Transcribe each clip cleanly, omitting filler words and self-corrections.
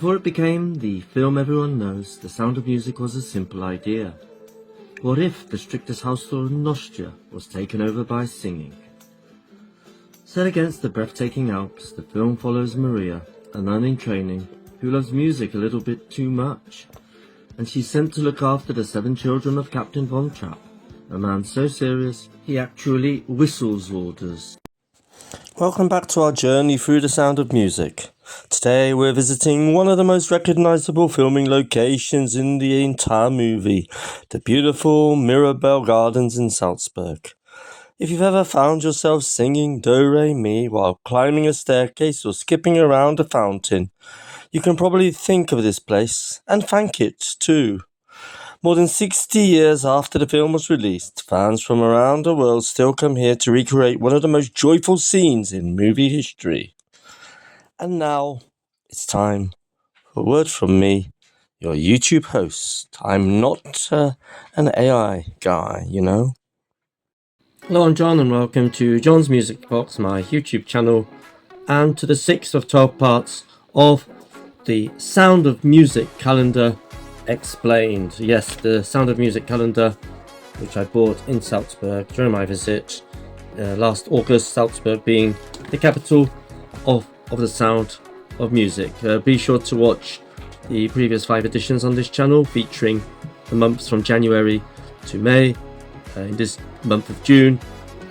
Before it became the film everyone knows, The Sound of Music was a simple idea. What if the strictest house law in Austria was taken over by singing? Set against the breathtaking Alps, the film follows Maria, a nun in training, who loves music a little bit too much, and she's sent to look after the 7 children of Captain Von Trapp, a man so serious he actually whistles orders. Welcome back to our journey through the sound of music. Today we're visiting one of the most recognizable filming locations in the entire movie, the beautiful Mirabell Gardens in Salzburg. If you've ever found yourself singing doremi while climbing a staircase or skipping around a fountain, you can probably think of this place, and thank it too. More than 60 years after the film was released, fans from around the world still come here to recreate one of the most joyful scenes in movie history. And now, it's time for a word from me, your YouTube host. I'm not an AI guy, you know. Hello, I'm John and welcome to John's Music Box, my YouTube channel, and to the 6th of 12 parts of the Sound of Music calendar explained. Yes, the Sound of Music calendar, which I bought in Salzburg during my visit last August, Salzburg being the capital of the sound of music. Be sure to watch the previous 5 editions on this channel featuring the months from January to May. In this month of June,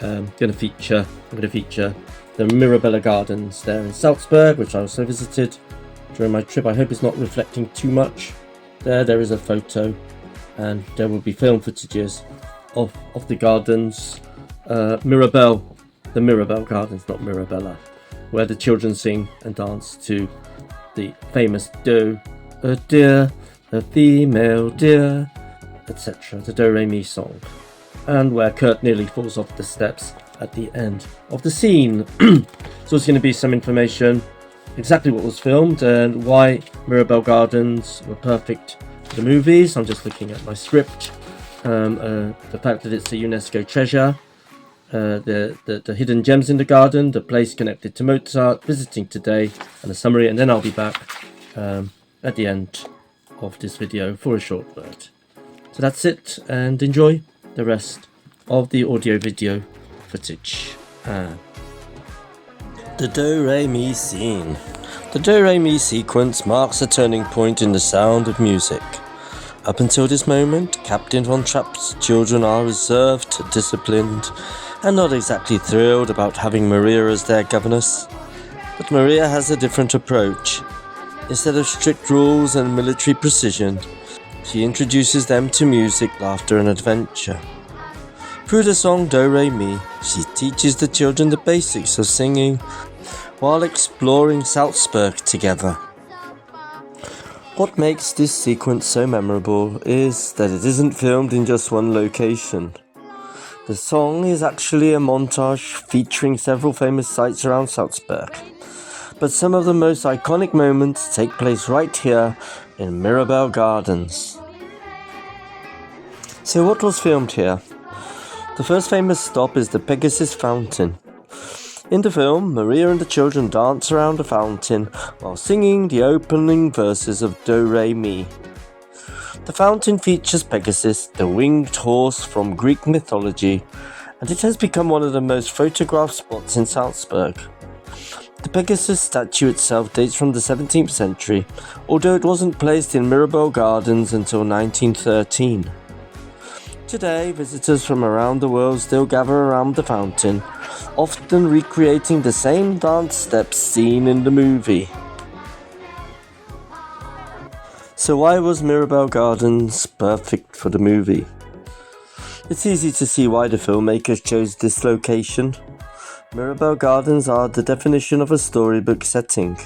I'm going to feature the Mirabell Gardens there in Salzburg, which I also visited during my trip. I hope it's not reflecting too much. There is a photo, and there will be film footages of the gardens. The Mirabell Gardens, not Mirabella, where the children sing and dance to the famous Do, a deer, a female deer, etc., the doremi song, and where Kurt nearly falls off the steps at the end of the scene. So it's going to be some information, exactly what was filmed and why Mirabell Gardens were perfect for the movies. I'm just looking at my script. The fact that it's a UNESCO treasure, the hidden gems in the garden, the place connected to Mozart, visiting today, and a summary, and then I'll be back at the end of this video for a short word. So that's it, and enjoy the rest of the audio video footage. The do-re-mi scene. The do-re-mi sequence marks a turning point in the sound of music. Up until this moment, Captain Von Trapp's children are reserved, disciplined, and not exactly thrilled about having Maria as their governess. But Maria has a different approach. Instead of strict rules and military precision, she introduces them to music, laughter, and adventure. Through the song Do-Re-Mi, she teaches the children the basics of singing while exploring Salzburg together. What makes this sequence so memorable is that it isn't filmed in just one location. The song is actually a montage featuring several famous sites around Salzburg, but some of the most iconic moments take place right here in Mirabell Gardens. So what was filmed here? The first famous stop is the Pegasus Fountain. In the film, Maria and the children dance around the fountain while singing the opening verses of Do-Re-Mi. The fountain features Pegasus, the winged horse from Greek mythology, and it has become one of the most photographed spots in Salzburg. The Pegasus statue itself dates from the 17th century, although it wasn't placed in Mirabell Gardens until 1913. Today, visitors from around the world still gather around the fountain, often recreating the same dance steps seen in the movie. So why was Mirabell Gardens perfect for the movie? It's easy to see why the filmmakers chose this location. Mirabell Gardens are the definition of a storybook setting.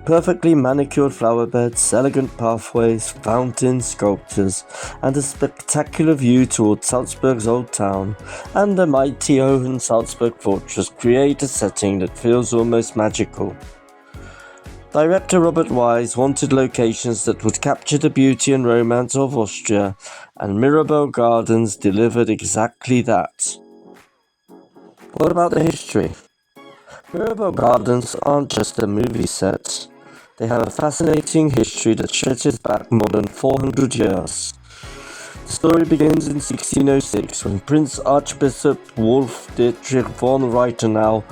Perfectly manicured flower beds, elegant pathways, fountains, sculptures, and a spectacular view towards Salzburg's old town and the mighty Hohensalzburg Fortress create a setting that feels almost magical. Director Robert Wise wanted locations that would capture the beauty and romance of Austria, and Mirabell Gardens delivered exactly that. What about the history? Mirabell Gardens aren't just a movie set. They have a fascinating history that stretches back more than 400 years. The story begins in 1606 when Prince Archbishop Wolf Dietrich von Reichenau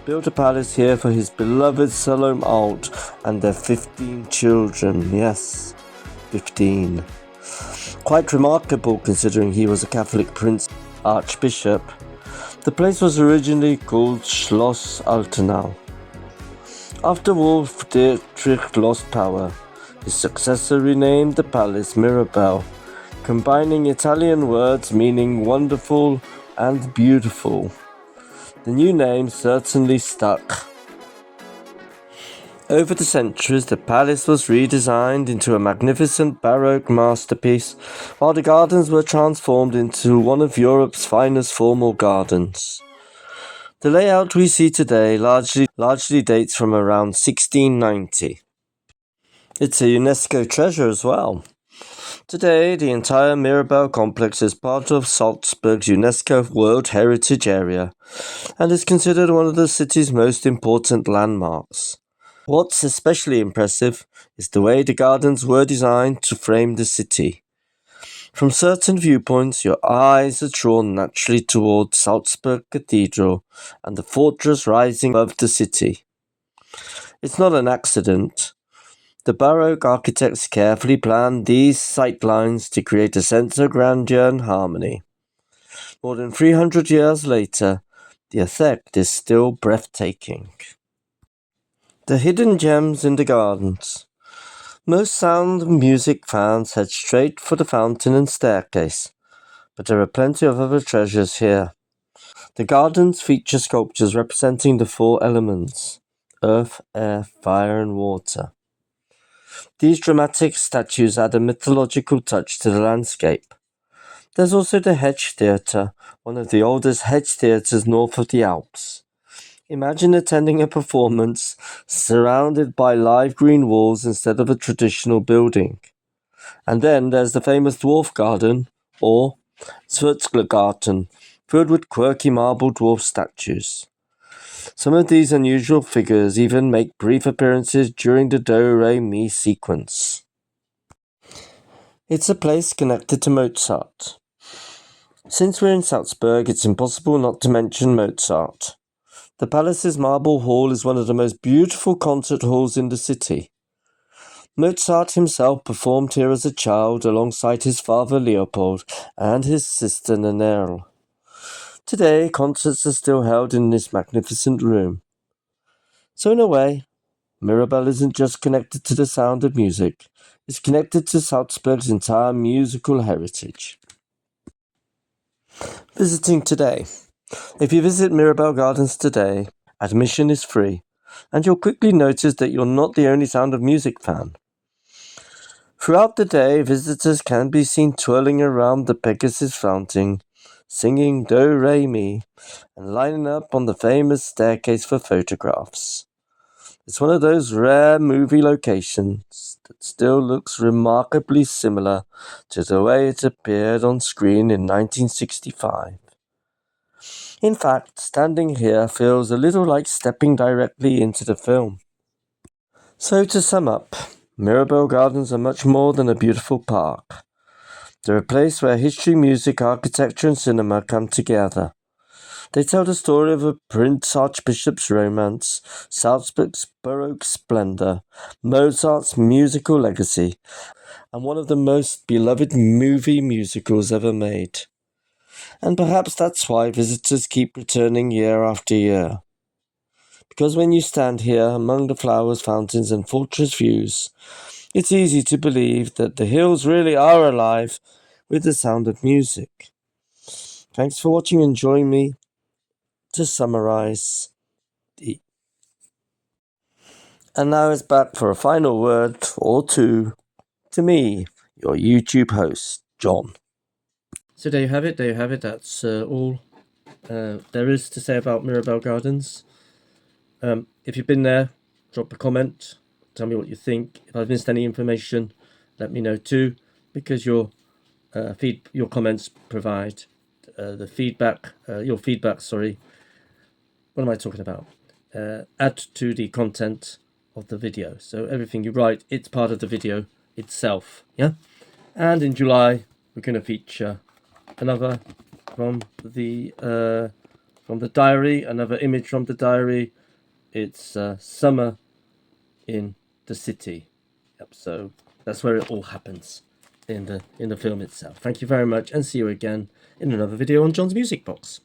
built a palace here for his beloved Salome Alt and their 15 children. Yes, 15. Quite remarkable considering he was a Catholic Prince Archbishop. The place was originally called Schloss Altenau. After Wolf Dietrich lost power, his successor renamed the palace Mirabell, combining Italian words meaning wonderful and beautiful. The new name certainly stuck. Over the centuries, the palace was redesigned into a magnificent Baroque masterpiece, while the gardens were transformed into one of Europe's finest formal gardens. The layout we see today largely dates from around 1690. It's a UNESCO treasure as well. Today, the entire Mirabell complex is part of Salzburg's UNESCO World Heritage Area and is considered one of the city's most important landmarks. What's especially impressive is the way the gardens were designed to frame the city. From certain viewpoints, your eyes are drawn naturally towards Salzburg Cathedral and the fortress rising above the city. It's not an accident. The Baroque architects carefully planned these sightlines to create a sense of grandeur and harmony. More than 300 years later, the effect is still breathtaking. The hidden gems in the gardens. Most sound and music fans head straight for the fountain and staircase, but there are plenty of other treasures here. The gardens feature sculptures representing the four elements: earth, air, fire, and water. These dramatic statues add a mythological touch to the landscape. There's also the Hedge Theatre, one of the oldest hedge theatres north of the Alps. Imagine attending a performance surrounded by live green walls instead of a traditional building. And then there's the famous Dwarf Garden, or Garten, filled with quirky marble dwarf statues. Some of these unusual figures even make brief appearances during the doremi sequence. It's a place connected to Mozart. Since we're in Salzburg, it's impossible not to mention Mozart. The palace's marble hall is one of the most beautiful concert halls in the city. Mozart himself performed here as a child alongside his father Leopold and his sister Nannerl. Today, concerts are still held in this magnificent room. So in a way, Mirabell isn't just connected to the sound of music, it's connected to Salzburg's entire musical heritage. Visiting today. If you visit Mirabell Gardens today, admission is free, and you'll quickly notice that you're not the only Sound of Music fan. Throughout the day, visitors can be seen twirling around the Pegasus fountain, singing do-re-mi, and lining up on the famous staircase for photographs. It's one of those rare movie locations that still looks remarkably similar to the way it appeared on screen in 1965. In fact, standing here feels a little like stepping directly into the film. So to sum up, Mirabell Gardens are much more than a beautiful park. They're a place where history, music, architecture and cinema come together. They tell the story of a Prince Archbishop's romance, Salzburg's Baroque splendor, Mozart's musical legacy, and one of the most beloved movie musicals ever made. And perhaps that's why visitors keep returning year after year. Because when you stand here among the flowers, fountains and fortress views, it's easy to believe that the hills really are alive with the sound of music. Thanks for watching and join me to summarize. And now it's back for a final word or two to me, your YouTube host, John. So there you have it. That's all there is to say about Mirabell Gardens. If you've been there, drop a comment. Tell me what you think. If I've missed any information, let me know too, because your comments provide the feedback. Your feedback, sorry. What am I talking about? Add to the content of the video. So everything you write, it's part of the video itself. Yeah. And in July, we're going to feature another from the diary, another image from the diary. It's summer in the city. Yep. So that's where it all happens in the film itself. Thank you very much, and see you again in another video on John's Music Box.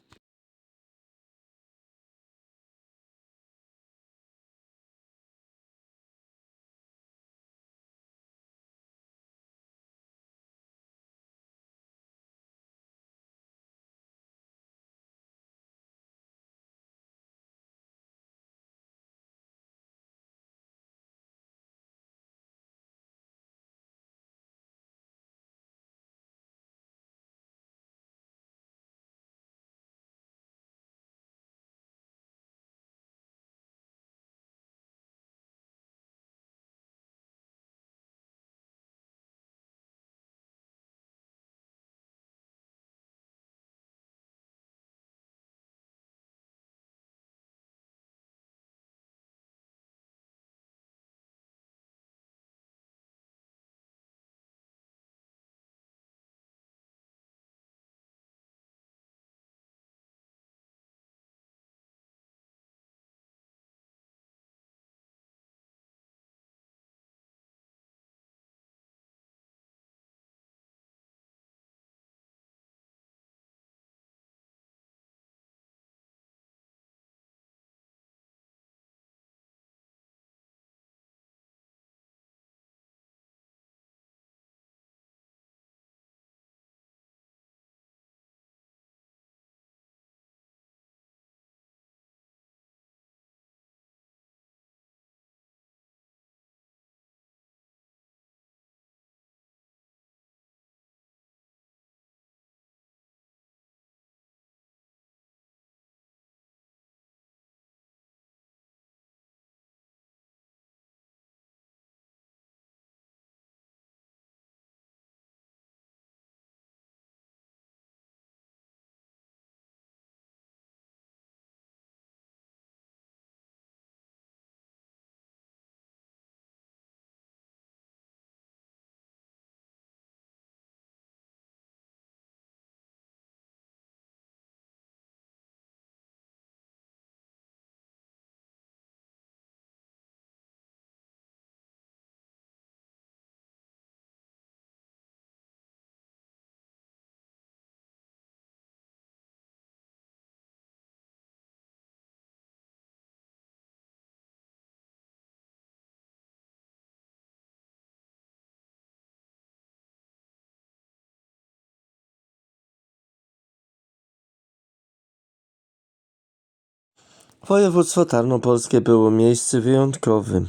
Województwo tarnopolskie było miejscem wyjątkowym,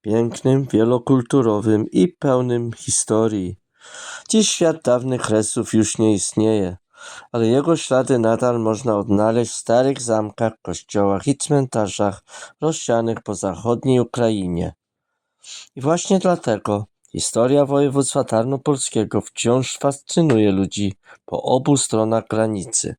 pięknym, wielokulturowym i pełnym historii. Dziś świat dawnych resów już nie istnieje, ale jego ślady nadal można odnaleźć w starych zamkach, kościołach i cmentarzach rozsianych po zachodniej Ukrainie. I właśnie dlatego historia województwa tarnopolskiego wciąż fascynuje ludzi po obu stronach granicy.